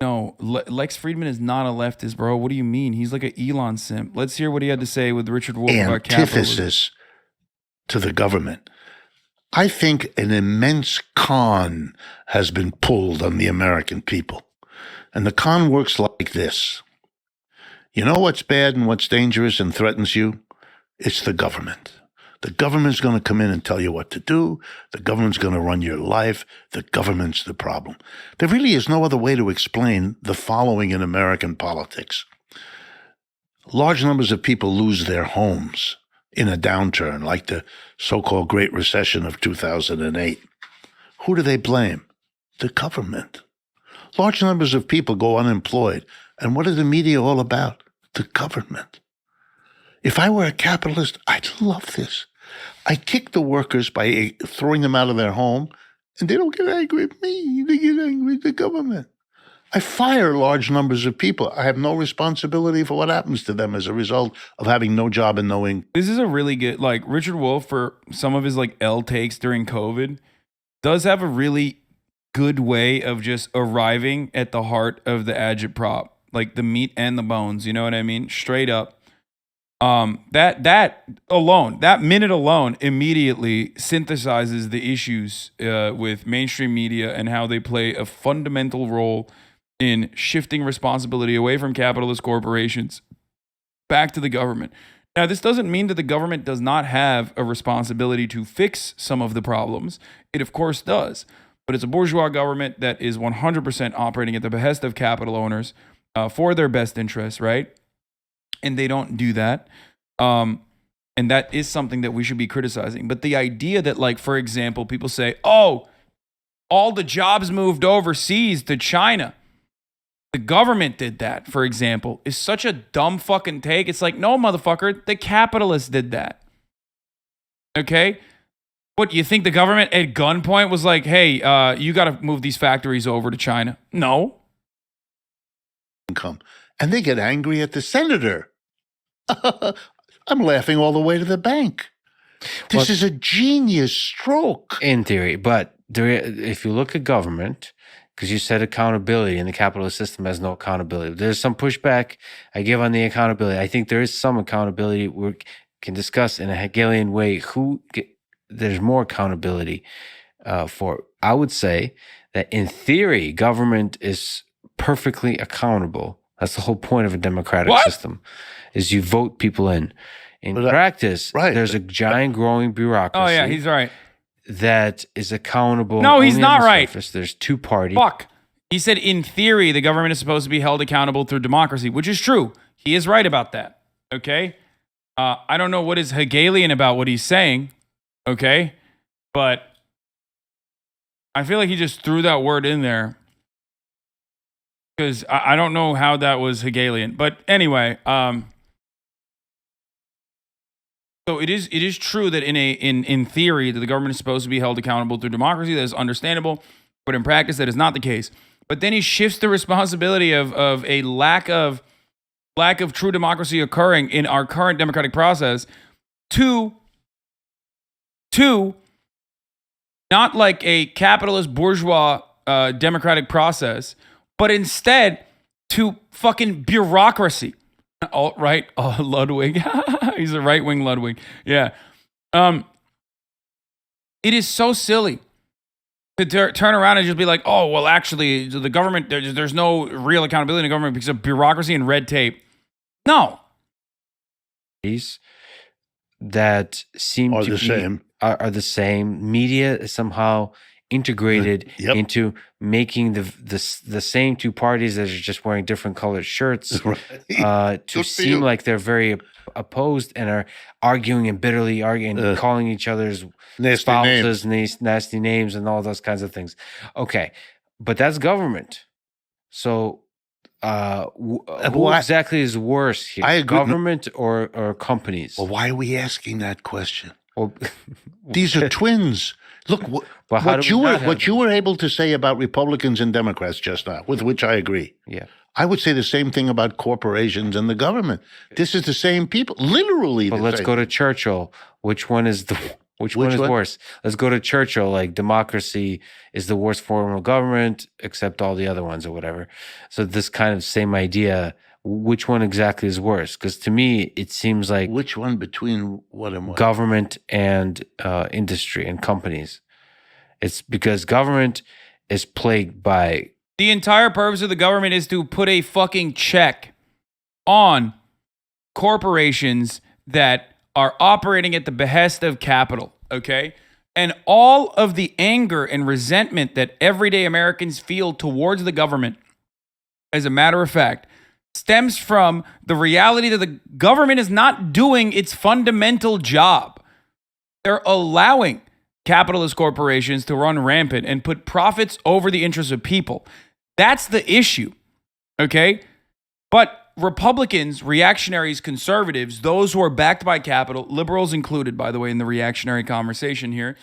No, Lex Fridman is not a leftist, bro. What do you mean? He's like an Elon simp. Let's hear what he had to say with Richard Wolff about capitalism. Antithesis to the government. I think an immense con has been pulled on the American people. And the con works like this. You know what's bad and what's dangerous and threatens you? It's the government. The government's going to come in and tell you what to do. The government's going to run your life. The government's the problem. There really is no other way to explain the following in American politics. Large numbers of people lose their homes in a downturn like the so-called Great Recession of 2008. Who do they blame? The government. Large numbers of people go unemployed. And what is the media all about? The government. If I were a capitalist, I'd love this. I kick the workers by throwing them out of their home, and they don't get angry at me. They get angry at the government. I fire large numbers of people. I have no responsibility for what happens to them as a result of having no job and no income. This is a really good, like, Richard Wolff, for some of his, like, L takes during COVID, does have a really good way of just arriving at the heart of the agitprop, like the meat and the bones, you know what I mean? Straight up. That minute alone immediately synthesizes the issues with mainstream media and how they play a fundamental role in shifting responsibility away from capitalist corporations back to the government. Now, this doesn't mean that the government does not have a responsibility to fix some of the problems. It, of course, does. But it's a bourgeois government that is 100% operating at the behest of capital owners for their best interests, right? And they don't do that. And that is something that we should be criticizing. But the idea that, like, for example, people say, oh, all the jobs moved overseas to China. The government did that, for example, is such a dumb fucking take. It's like, no, motherfucker, the capitalists did that. Okay? What, you think the government at gunpoint was like, hey, you got to move these factories over to China? No. Income. And they get angry at the senator. I'm laughing all the way to the bank. This is a genius stroke. In theory, but if you look at government, because you said accountability, and the capitalist system has no accountability. There's some pushback I give on the accountability. I think there is some accountability we can discuss in a Hegelian way. There's more accountability for. I would say that in theory, government is perfectly accountable. That's the whole point of a democratic system, is you vote people in. In practice, there's a giant growing bureaucracy. Oh, yeah, he's right. That is accountable. No, he's not right. Surface. There's two parties. Fuck. He said, in theory, the government is supposed to be held accountable through democracy, which is true. He is right about that. Okay? I don't know what is Hegelian about what he's saying. Okay? But I feel like he just threw that word in there because I don't know how that was Hegelian. But anyway, so it is true that in theory that the government is supposed to be held accountable through democracy. That is understandable, but in practice that is not the case. But then he shifts the responsibility of a lack of true democracy occurring in our current democratic process to not like a capitalist bourgeois democratic process, but instead to fucking bureaucracy. Alt-right Ludwig. He's a right-wing Ludwig. Yeah. It is so silly to turn around and just be like, oh, well, actually, the government, there's no real accountability in the government because of bureaucracy and red tape. No. That seem to be are the same. Media is somehow integrated into making the same two parties that are just wearing different colored shirts to seem like they're very opposed and are arguing and bitterly arguing and calling each other's spouses nasty names and all those kinds of things. Okay, but that's government. So who exactly is worse here? I agree. Government or companies? Well, why are we asking that question? Well, these are twins. Look, what you were able to say about Republicans and Democrats just now, with which I agree. Yeah. I would say the same thing about corporations and the government. This is the same people, literally. But let's go to Churchill. Which one is Which one is worse? Let's go to Churchill. Like, democracy is the worst form of government, except all the other ones or whatever. So this kind of same idea. Which one exactly is worse? Because to me, it seems like which one between what and what? Government and industry and companies. It's because government is plagued by. The entire purpose of the government is to put a fucking check on corporations that are operating at the behest of capital, okay? And all of the anger and resentment that everyday Americans feel towards the government, as a matter of fact, stems from the reality that the government is not doing its fundamental job. They're allowing capitalist corporations to run rampant and put profits over the interests of people. That's the issue, okay? But Republicans, reactionaries, conservatives, those who are backed by capital, liberals included, by the way, in the reactionary conversation here,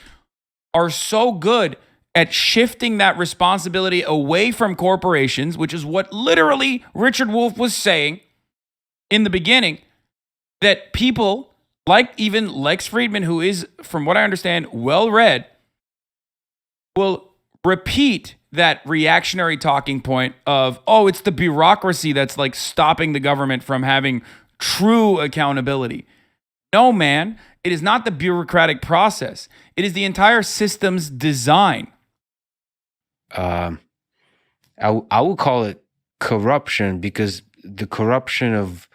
are so good at shifting that responsibility away from corporations, which is what literally Riichard Wolff was saying in the beginning, that people like even Lex Fridman, who is, from what I understand, well-read, will repeat that reactionary talking point of, oh, it's the bureaucracy that's like stopping the government from having true accountability. No, man, it is not the bureaucratic process. It is the entire system's design. I would call it corruption, because the corruption of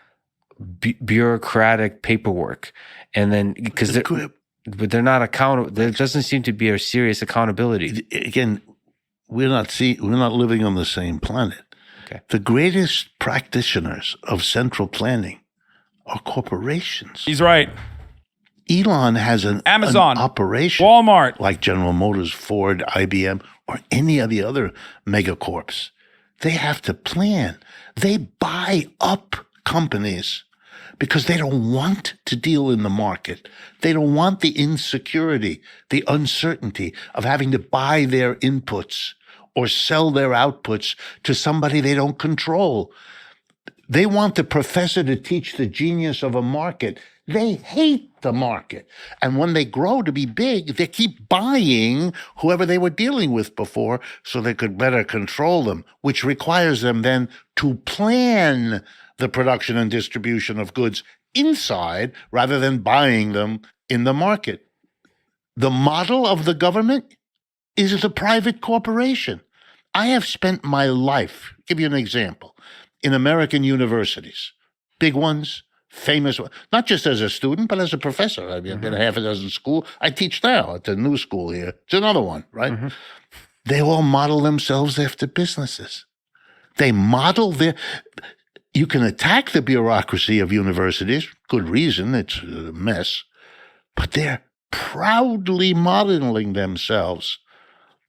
bureaucratic paperwork, and then because they're not accountable. There doesn't seem to be a serious accountability. Again, we're not living on the same planet. Okay. The greatest practitioners of central planning are corporations. He's right. Elon has Amazon, an operation, Walmart, like General Motors, Ford, IBM, or any of the other megacorps. They have to plan. They buy up companies because they don't want to deal in the market. They don't want the insecurity, the uncertainty of having to buy their inputs or sell their outputs to somebody they don't control. They want the professor to teach the genius of a market. They hate the market. And when they grow to be big, they keep buying whoever they were dealing with before so they could better control them, which requires them then to plan the production and distribution of goods inside rather than buying them in the market. The model of the government is the private corporation. I have spent my life, give you an example, in American universities, big ones, famous ones, not just as a student, but as a professor. I've been a half a dozen schools. I teach now at the new school here. It's another one, right? Mm-hmm. They all model themselves after businesses. They model you can attack the bureaucracy of universities, good reason, it's a mess, but they're proudly modeling themselves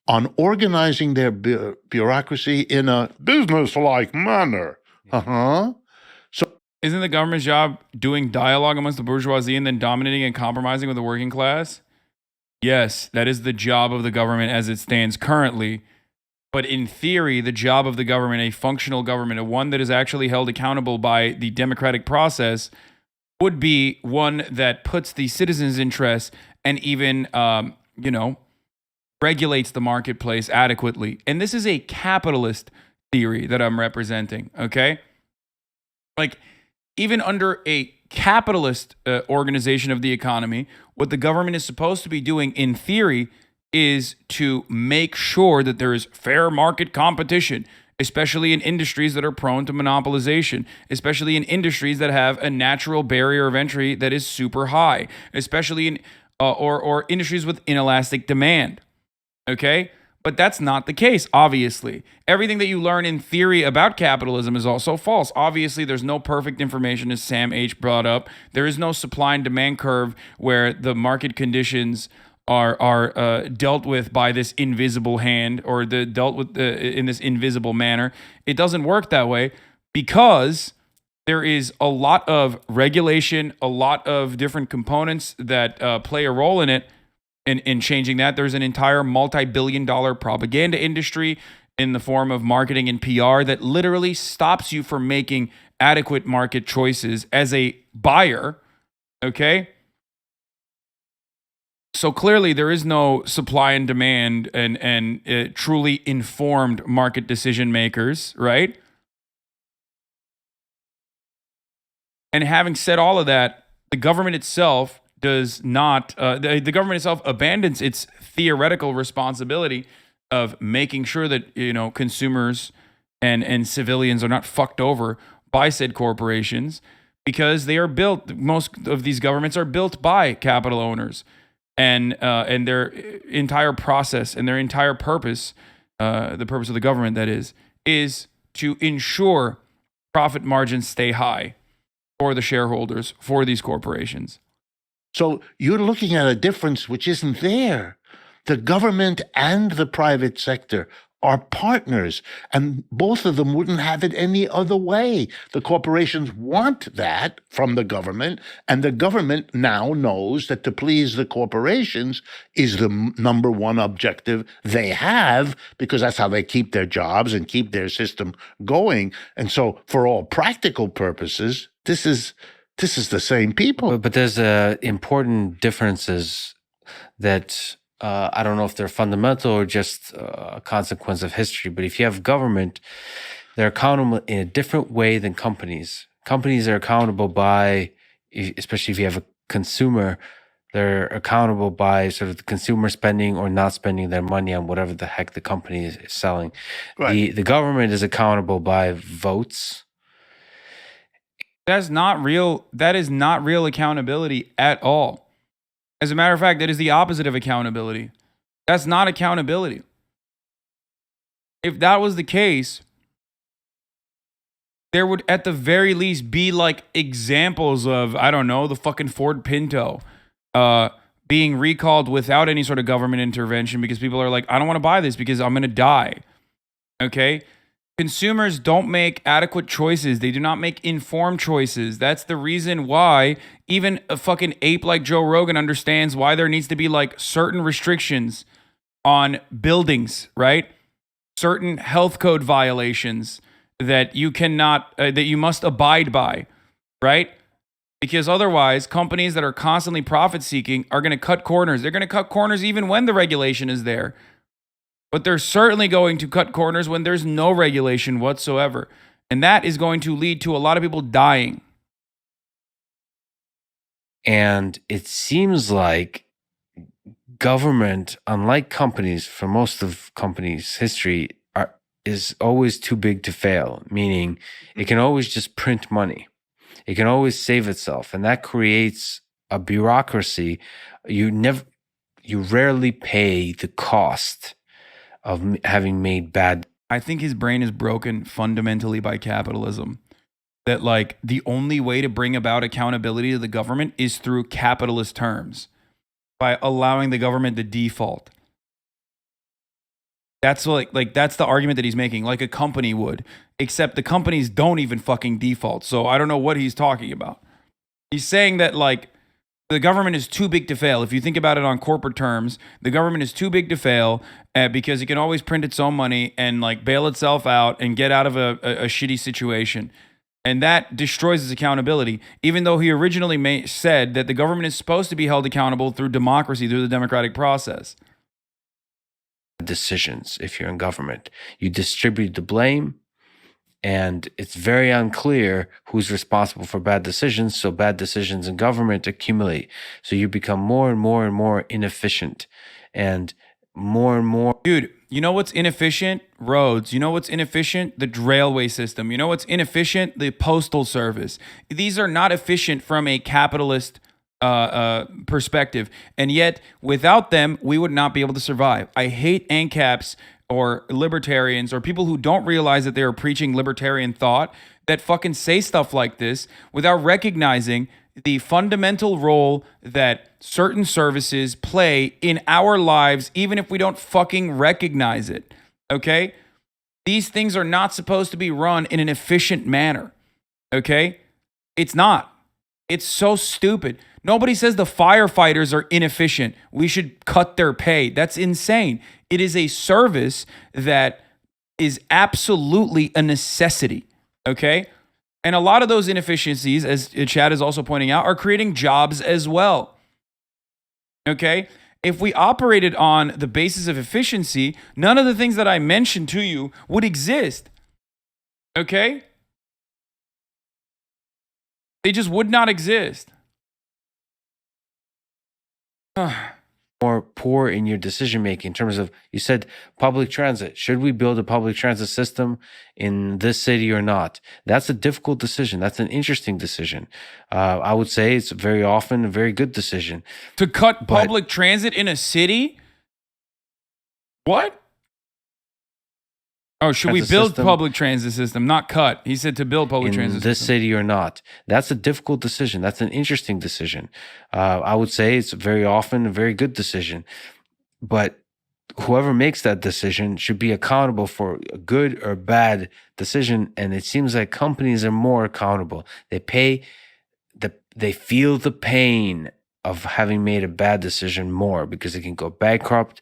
on organizing their bureaucracy in a business-like manner. So, isn't the government's job doing dialogue amongst the bourgeoisie and then dominating and compromising with the working class? Yes, that is the job of the government as it stands currently. But in theory, the job of the government, a functional government, one that is actually held accountable by the democratic process, would be one that puts the citizens' interests and even, regulates the marketplace adequately. And this is a capitalist theory that I'm representing, okay? Like, even under a capitalist organization of the economy, what the government is supposed to be doing in theory is to make sure that there is fair market competition, especially in industries that are prone to monopolization, especially in industries that have a natural barrier of entry that is super high, especially in or industries with inelastic demand. Okay? But that's not the case, obviously. Everything that you learn in theory about capitalism is also false. Obviously, there's no perfect information, as Sam H. brought up. There is no supply and demand curve where the market conditions are dealt with by this invisible hand, or dealt with in this invisible manner. It doesn't work that way because there is a lot of regulation, a lot of different components that play a role in it. In changing that, there's an entire multi-billion-dollar propaganda industry in the form of marketing and PR that literally stops you from making adequate market choices as a buyer, okay? So clearly there is no supply and demand and truly informed market decision makers, right? And having said all of that, the government itself does not, the government itself abandons its theoretical responsibility of making sure that, consumers and civilians are not fucked over by said corporations, because they are built, most of these governments are built by capital owners. And their entire process and their entire purpose, the purpose of the government, that is to ensure profit margins stay high for the shareholders, for these corporations. So you're looking at a difference which isn't there. The government and the private sector are partners, and both of them wouldn't have it any other way. The corporations want that from the government, and the government now knows that to please the corporations is the number one objective they have, because that's how they keep their jobs and keep their system going. And so for all practical purposes, this is the same people. But there's important differences that I don't know if they're fundamental or just a consequence of history. But if you have government, they're accountable in a different way than companies. Companies are accountable by, especially if you have a consumer, they're accountable by sort of the consumer spending or not spending their money on whatever the heck the company is selling. Right. The government is accountable by votes. That's not real. That is not real accountability at all. As a matter of fact, that is the opposite of accountability. That's not accountability. If that was the case, there would at the very least be like examples of, I don't know, the fucking Ford Pinto being recalled without any sort of government intervention because people are like, I don't want to buy this because I'm going to die. Okay? Consumers don't make adequate choices. They do not make informed choices. That's the reason why even a fucking ape like Joe Rogan understands why there needs to be like certain restrictions on buildings, right? Certain health code violations that you cannot, that you must abide by, right? Because otherwise, companies that are constantly profit seeking are going to cut corners. They're going to cut corners even when the regulation is there. But they're certainly going to cut corners when there's no regulation whatsoever. And that is going to lead to a lot of people dying. And it seems like government, unlike companies, for most of companies' history, is always too big to fail, meaning it can always just print money. It can always save itself. And that creates a bureaucracy. You rarely pay the cost of having made bad. I think his brain is broken fundamentally by capitalism. That like the only way to bring about accountability to the government is through capitalist terms, by allowing the government to default. That's like that's the argument that he's making, like a company would, except the companies don't even fucking default. So I don't know what he's talking about. He's saying that like the government is too big to fail. If you think about it on corporate terms, the government is too big to fail because it can always print its own money and like bail itself out and get out of a shitty situation. And that destroys its accountability, even though he originally said that the government is supposed to be held accountable through democracy, through the democratic process. Decisions, if you're in government, you distribute the blame, and it's very unclear who's responsible for bad decisions. So bad decisions in government accumulate. So you become more and more and more inefficient and more. Dude, you know what's inefficient? Roads. You know what's inefficient? The railway system. You know what's inefficient? The postal service. These are not efficient from a capitalist perspective. And yet, without them, we would not be able to survive. I hate ANCAPs or libertarians or people who don't realize that they are preaching libertarian thought that fucking say stuff like this without recognizing the fundamental role that certain services play in our lives, even if we don't fucking recognize it. Okay? These things are not supposed to be run in an efficient manner. Okay? It's not. It's so stupid. Nobody says the firefighters are inefficient. We should cut their pay. That's insane. It is a service that is absolutely a necessity. Okay? And a lot of those inefficiencies, as Chad is also pointing out, are creating jobs as well. Okay? If we operated on the basis of efficiency, none of the things that I mentioned to you would exist. Okay? They just would not exist. More poor in your decision making in terms of, you said public transit. Should we build a public transit system in this city or not? That's a difficult decision. That's an interesting decision. I would say it's very often a very good decision. To cut public transit in a city? What? Oh, should we build public transit system, not cut? He said to build public transit system. In this city or not. That's a difficult decision. That's an interesting decision. I would say it's very often a very good decision. But whoever makes that decision should be accountable for a good or bad decision. And it seems like companies are more accountable. They feel the pain of having made a bad decision more because they can go bankrupt.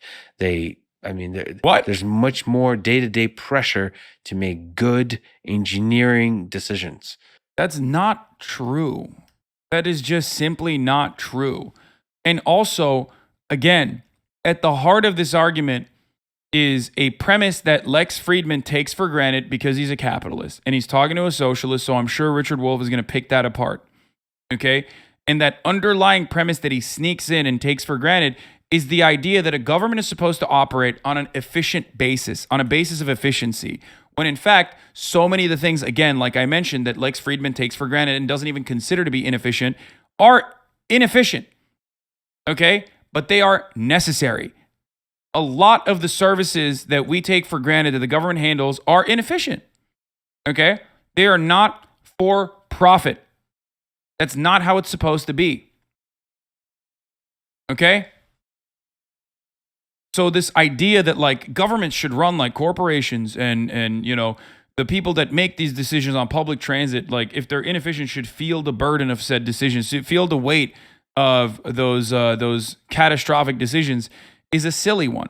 There's much more day-to-day pressure to make good engineering decisions. That's not true. That is just simply not true. And also, again, at the heart of this argument is a premise that Lex Fridman takes for granted because he's a capitalist. And he's talking to a socialist, so I'm sure Riichard Wolff is going to pick that apart. Okay? And that underlying premise that he sneaks in and takes for granted is the idea that a government is supposed to operate on an efficient basis, on a basis of efficiency. When in fact, so many of the things, again, like I mentioned, that Lex Fridman takes for granted and doesn't even consider to be inefficient, are inefficient. Okay? But they are necessary. A lot of the services that we take for granted that the government handles are inefficient. Okay? They are not for profit. That's not how it's supposed to be. Okay? So this idea that like governments should run like corporations and you know, the people that make these decisions on public transit, like if they're inefficient, should feel the burden of said decisions, feel the weight of those catastrophic decisions, is a silly one.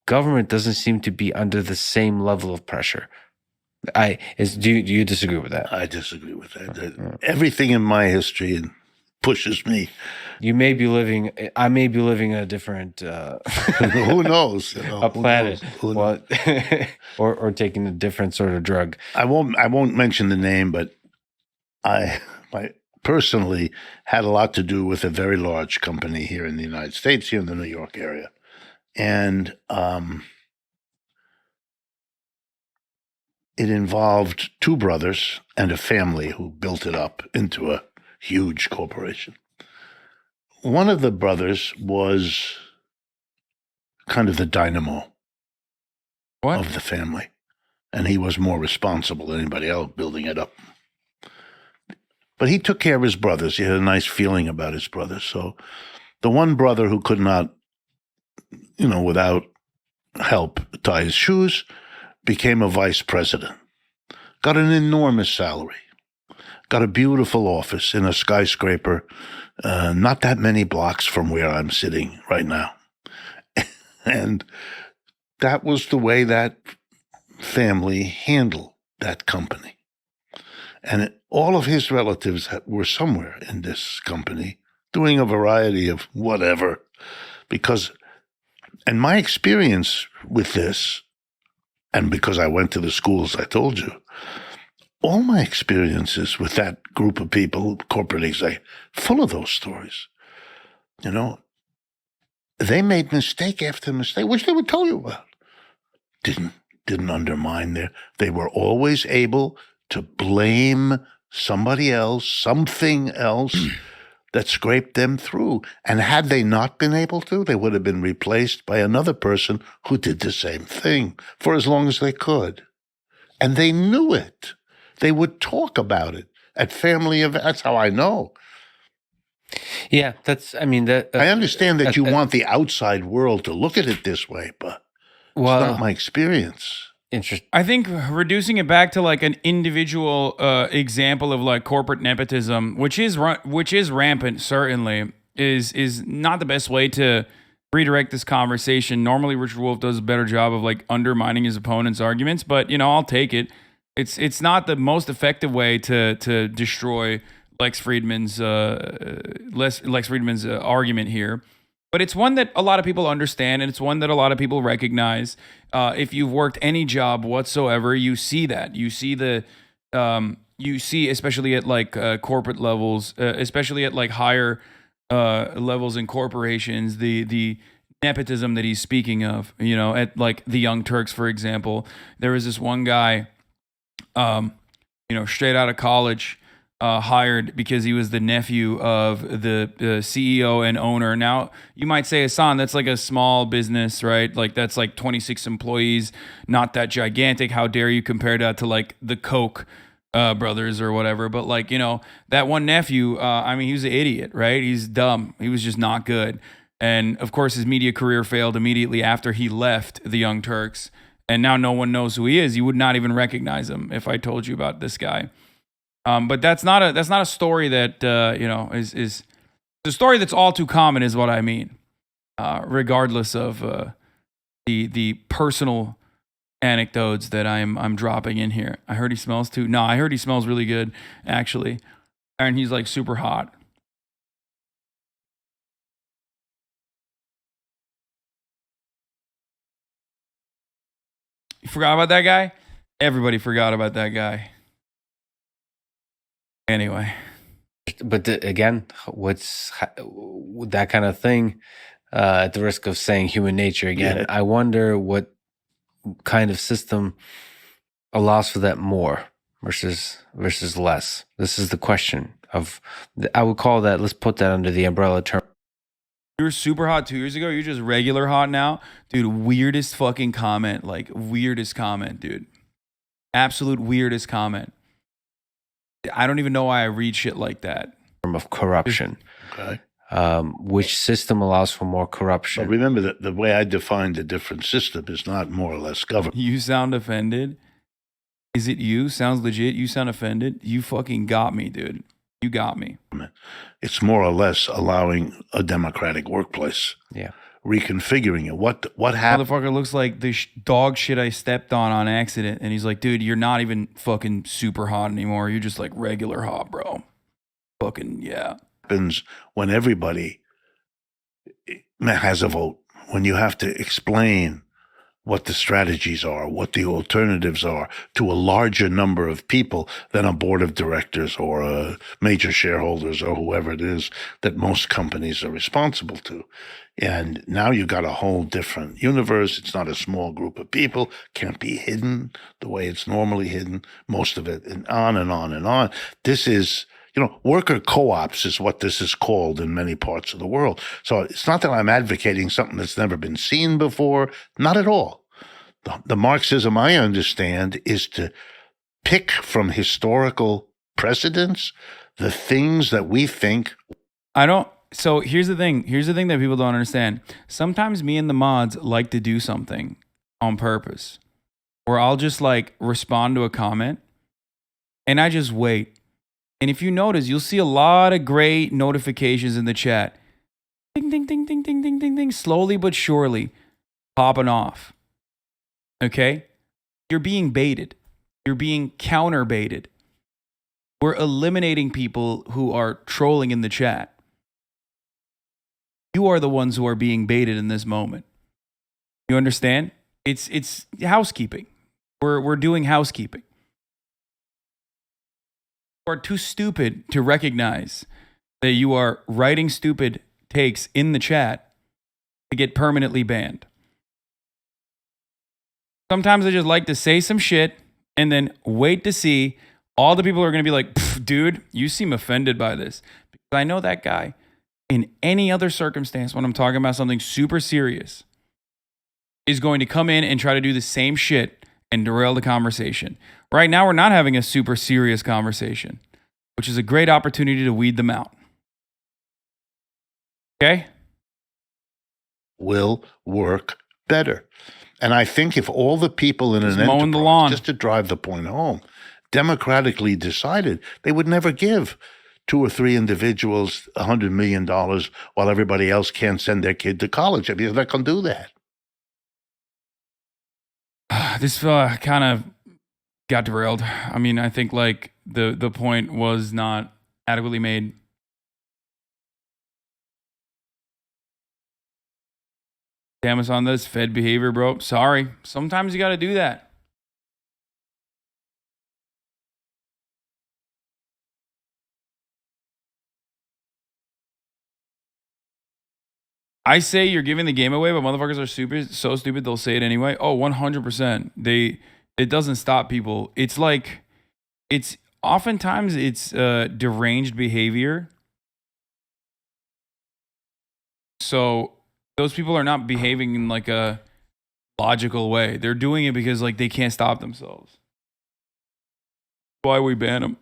Government doesn't seem to be under the same level of pressure. Do you disagree with that? I disagree with that. Everything in my history pushes me. I may be living in a different who knows? A planet. Who knows? or taking a different sort of drug. I won't mention the name, but I personally had a lot to do with a very large company here in the United States, here in the New York area. And it involved two brothers and a family who built it up into a huge corporation. One of the brothers was kind of the dynamo of the family, and he was more responsible than anybody else building it up. But he took care of his brothers. He had a nice feeling about his brothers. So the one brother who could not, without help, tie his shoes, became a vice president, got an enormous salary, got a beautiful office in a skyscraper, not that many blocks from where I'm sitting right now. And that was the way that family handled that company. And all of his relatives were somewhere in this company doing a variety of whatever, and my experience with this, and because I went to the schools I told you, all my experiences with that group of people, corporate executives, full of those stories. They made mistake after mistake, which they would tell you about. Didn't undermine they were always able to blame somebody else, something else that scraped them through. And had they not been able to, they would have been replaced by another person who did the same thing for as long as they could. And they knew it. They would talk about it at family events. That's how I know. Yeah, I understand that you want the outside world to look at it this way, but it's not my experience. Interesting. I think reducing it back to like an individual example of like corporate nepotism, which is rampant, certainly, is not the best way to redirect this conversation. Normally, Riichard Wolff does a better job of like undermining his opponent's arguments, but I'll take it. It's not the most effective way to destroy Lex Fridman's argument here, but it's one that a lot of people understand, and it's one that a lot of people recognize. If you've worked any job whatsoever, you see that. You see you see, especially at like corporate levels, especially at like higher levels in corporations, the nepotism that he's speaking of. You know, at like the Young Turks, for example, there was this one guy, straight out of college, hired because he was the nephew of the CEO and owner. Now, you might say, Hasan, that's like a small business, right? Like that's like 26 employees, not that gigantic. How dare you compare that to like the Koch brothers or whatever? But like, that one nephew, he was an idiot, right? He's dumb. He was just not good. And of course, his media career failed immediately after he left the Young Turks. And now no one knows who he is. You would not even recognize him if I told you about this guy. But that's not a story that is the story that's all too common, is what I mean. Regardless of the personal anecdotes that I'm dropping in here. I heard he smells too. No, I heard he smells really good, actually, and he's like super hot. You forgot about that guy? Everybody forgot about that guy. Anyway. But again, what's that kind of thing, at the risk of saying human nature again, yeah. I wonder what kind of system allows for that more versus less. This is the question of, I would call that, let's put that under the umbrella term. You were super hot 2 years ago. You're just regular hot now. Dude, weirdest fucking comment. Like, weirdest comment, dude. Absolute weirdest comment. I don't even know why I read shit like that. Of corruption. Okay. Which system allows for more corruption? But remember that the way I defined a different system is not more or less government. You sound offended? Is it you? Sounds legit. You sound offended? You fucking got me, dude. You got me. It's more or less allowing a democratic workplace. Yeah. Reconfiguring it. What happened? Motherfucker looks like the dog shit I stepped on accident. And he's like, dude, you're not even fucking super hot anymore. You're just like regular hot, bro. Fucking, yeah. Happens when everybody has a vote, when you have to explain what the strategies are, what the alternatives are to a larger number of people than a board of directors or major shareholders or whoever it is that most companies are responsible to. And now you've got a whole different universe. It's not a small group of people, can't be hidden the way it's normally hidden, most of it, and on and on and on. This is, worker co-ops is what this is called in many parts of the world. So it's not that I'm advocating something that's never been seen before, not at all. The Marxism I understand is to pick from historical precedents the things that we think. So here's the thing that people don't understand. Sometimes me and the mods like to do something on purpose, where I'll just like respond to a comment and I just wait. And if you notice, you'll see a lot of gray notifications in the chat. Ding, ding, ding, ding, ding, ding, ding, ding. Slowly but surely popping off. Okay? You're being baited. You're being counter baited. We're eliminating people who are trolling in the chat. You are the ones who are being baited in this moment. You understand? It's housekeeping. We're doing housekeeping. You are too stupid to recognize that you are writing stupid takes in the chat to get permanently banned. Sometimes I just like to say some shit and then wait to see. All the people are going to be like, dude, you seem offended by this. Because I know that guy. In any other circumstance, when I'm talking about something super serious, is going to come in and try to do the same shit and derail the conversation. Right now, we're not having a super serious conversation, which is a great opportunity to weed them out. Okay? Will work better. And I think if all the people in an enterprise, just to drive the point home, democratically decided, they would never give 2 or 3 individuals $100 million while everybody else can't send their kid to college. I mean, they're not going to do that. This kind of got derailed. I mean, I think like the point was not adequately made. Damn us on this Fed behavior, bro. Sorry. Sometimes you got to do that. I say you're giving the game away, but motherfuckers are so stupid they'll say it anyway. Oh, 100%. It doesn't stop people. It's like it's oftentimes it's deranged behavior. So those people are not behaving in like a logical way. They're doing it because like they can't stop themselves. Why we ban them?